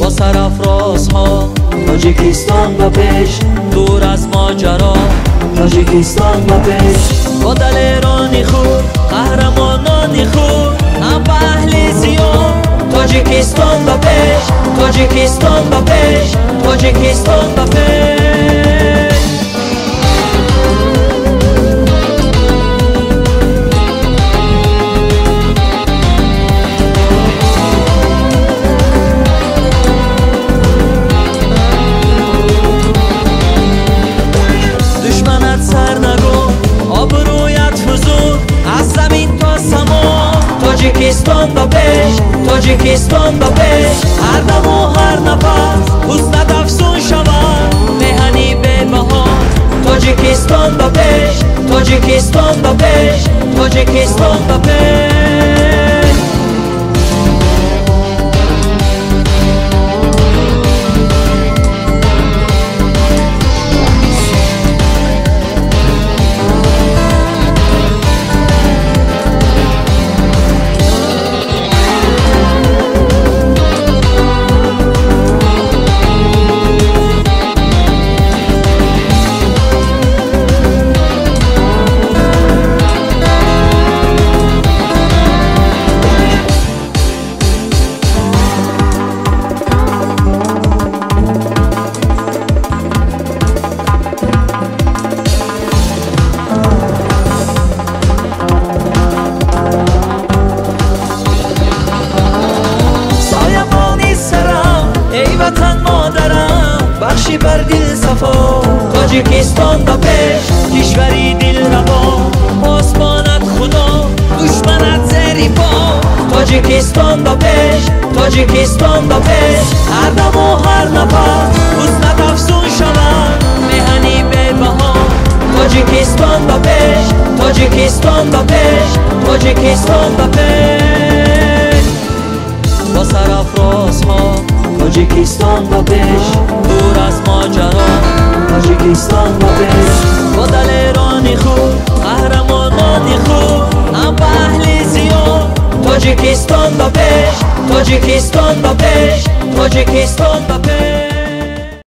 سرافرازها تاجیکستان به پیش، دور از ماجرا تاجیکستان به پیش. با دل ایرانی خود، قهرمانانی خود، هم به اهل زیان تاجیکستان به پیش، تاجیکستان به پیش، تاجیکستان به پیش. تاجیکستان به پیش، تاجیکستان به پیش. هر دم و هر نفس حسنت افزون شود، مهنی به بها تاجیکستان به پیش، تاجیکستان به پیش، تاجیکستان به پیش. بخشی بر دل صفا تاجیکستان به پیش، کشوری دل روا، آسمانت خدا، دشمنت زیر پا تاجیکستان به پیش، تاجیکستان به پیش. هر دم و هر نفس حسنت افزون شود، مهنی به بها تاجیکستان به پیش، تاجیکستان به پیش، تاجیکستان به پیش. با سرافرازها تاجیکستان به پیش، دور از ماجرا تاجیکستان به پیش. با دل ایرانی خود، قهرمانانی خود، هم به اهل زیان تاجیکستان به پیش، تاجیکستان به پیش، تاجیکستان به پیش.